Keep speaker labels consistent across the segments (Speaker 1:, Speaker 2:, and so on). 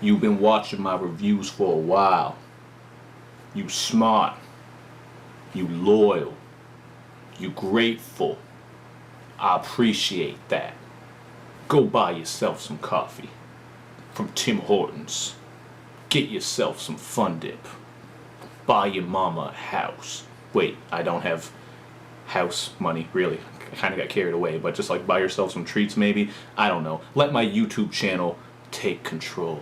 Speaker 1: You've been watching my reviews for a while. You smart. You loyal. You grateful. I appreciate that. Go buy yourself some coffee from Tim Hortons. Get yourself some Fun Dip. Buy your mama a house. Wait, I don't have house money, really. I kind of got carried away, but just like buy yourself some treats maybe. I don't know. Let my YouTube channel take control.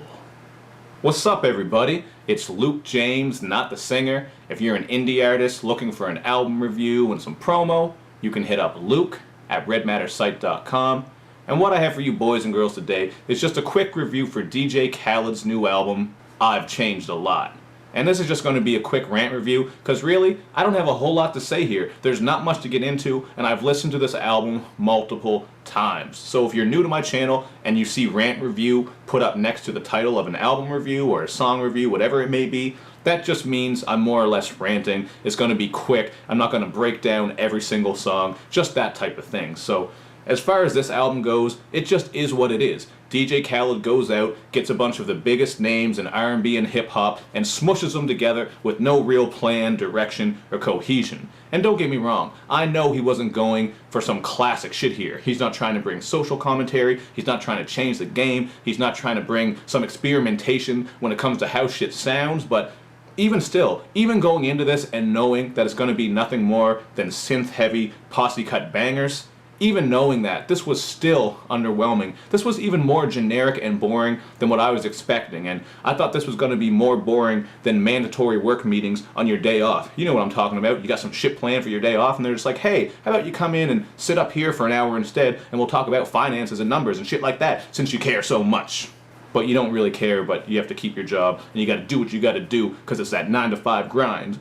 Speaker 1: What's up, everybody? It's Luke James, not the singer. If you're an indie artist looking for an album review and some promo, you can hit up Luke at redmattersite.com. And what I have for you boys and girls today is just a quick review for DJ Khaled's new album, I've Changed a Lot. And this is just going to be a quick rant review, because really, I don't have a whole lot to say here. There's not much to get into, and I've listened to this album multiple times. So if you're new to my channel and you see rant review put up next to the title of an album review or a song review, whatever it may be, that just means I'm more or less ranting. It's going to be quick. I'm not going to break down every single song, just that type of thing. So as far as this album goes, it just is what it is. DJ Khaled goes out, gets a bunch of the biggest names in R&B and hip-hop, and smushes them together with no real plan, direction, or cohesion. And don't get me wrong, I know he wasn't going for some classic shit here. He's not trying to bring social commentary, he's not trying to change the game, he's not trying to bring some experimentation when it comes to how shit sounds, but even still, even going into this and knowing that it's going to be nothing more than synth-heavy, posse-cut bangers, even knowing that, this was still underwhelming. This was even more generic and boring than what I was expecting, and I thought this was going to be more boring than mandatory work meetings on your day off. You know what I'm talking about. You got some shit planned for your day off, and they're just like, hey, how about you come in and sit up here for an hour instead, and we'll talk about finances and numbers and shit like that, since you care so much. But you don't really care, but you have to keep your job, and you gotta do what you gotta do, because it's that 9-to-5 grind.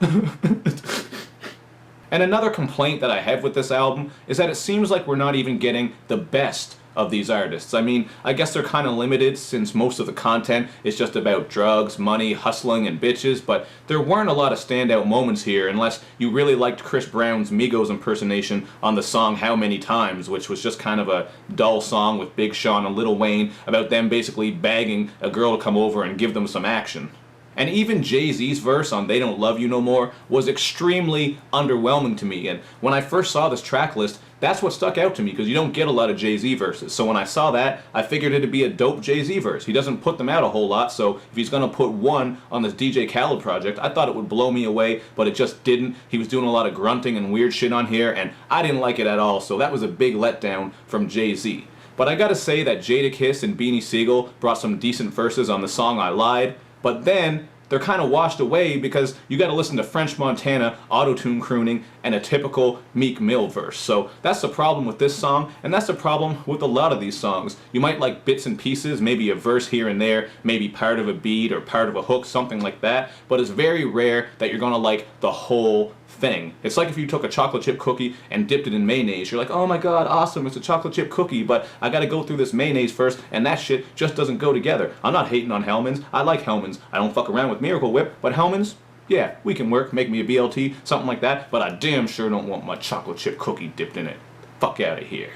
Speaker 1: And another complaint that I have with this album is that it seems like we're not even getting the best of these artists. I mean, I guess they're kind of limited since most of the content is just about drugs, money, hustling, and bitches, but there weren't a lot of standout moments here unless you really liked Chris Brown's Migos impersonation on the song How Many Times, which was just kind of a dull song with Big Sean and Lil Wayne about them basically begging a girl to come over and give them some action. And even Jay-Z's verse on They Don't Love You No More was extremely underwhelming to me. And when I first saw this track list, that's what stuck out to me, because you don't get a lot of Jay-Z verses. So when I saw that, I figured it'd be a dope Jay-Z verse. He doesn't put them out a whole lot, so if he's going to put one on this DJ Khaled project, I thought it would blow me away, but it just didn't. He was doing a lot of grunting and weird shit on here, and I didn't like it at all, so that was a big letdown from Jay-Z. But I gotta say that Jadakiss and Beanie Sigel brought some decent verses on the song I Lied, but then they're kind of washed away because you got to listen to French Montana auto-tune crooning and a typical Meek Mill verse. So that's the problem with this song, and that's the problem with a lot of these songs. You might like bits and pieces, maybe a verse here and there, maybe part of a beat or part of a hook, something like that, but it's very rare that you're gonna like the whole thing. It's like if you took a chocolate chip cookie and dipped it in mayonnaise. You're like, oh my god, awesome, it's a chocolate chip cookie, but I gotta go through this mayonnaise first, and that shit just doesn't go together. I'm not hating on Hellmann's. I like Hellmann's. I don't fuck around with Miracle Whip, but Hellmann's, yeah, we can work. Make me a BLT, something like that, but I damn sure don't want my chocolate chip cookie dipped in it. Fuck out of here.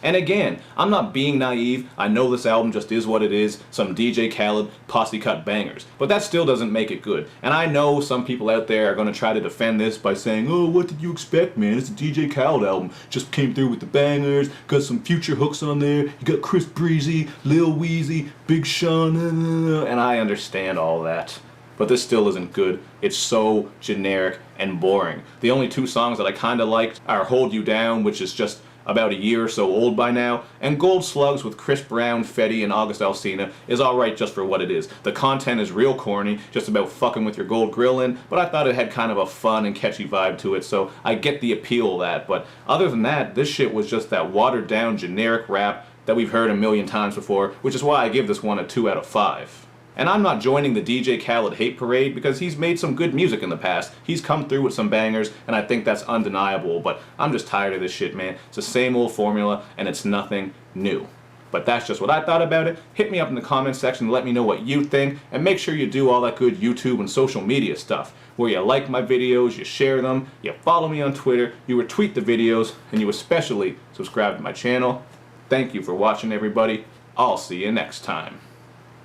Speaker 1: And again, I'm not being naive. I know this album just is what it is, some DJ Khaled posse-cut bangers. But that still doesn't make it good. And I know some people out there are going to try to defend this by saying, oh, what did you expect, man? It's a DJ Khaled album. Just came through with the bangers, got some future hooks on there. You got Chris Breezy, Lil Weezy, Big Sean, and I understand all that. But this still isn't good. It's so generic and boring. The only two songs that I kind of liked are Hold You Down, which is just about a year or so old by now, and Gold Slugs with Chris Brown, Fetty, and August Alsina is alright just for what it is. The content is real corny, just about fucking with your gold grill in, but I thought it had kind of a fun and catchy vibe to it, so I get the appeal of that. But other than that, this shit was just that watered down generic rap that we've heard a million times before, which is why I give this one a 2 out of 5. And I'm not joining the DJ Khaled hate parade because he's made some good music in the past. He's come through with some bangers, and I think that's undeniable, but I'm just tired of this shit, man. It's the same old formula, and it's nothing new. But that's just what I thought about it. Hit me up in the comments section to let me know what you think, and make sure you do all that good YouTube and social media stuff, where you like my videos, you share them, you follow me on Twitter, you retweet the videos, and you especially subscribe to my channel. Thank you for watching, everybody. I'll see you next time.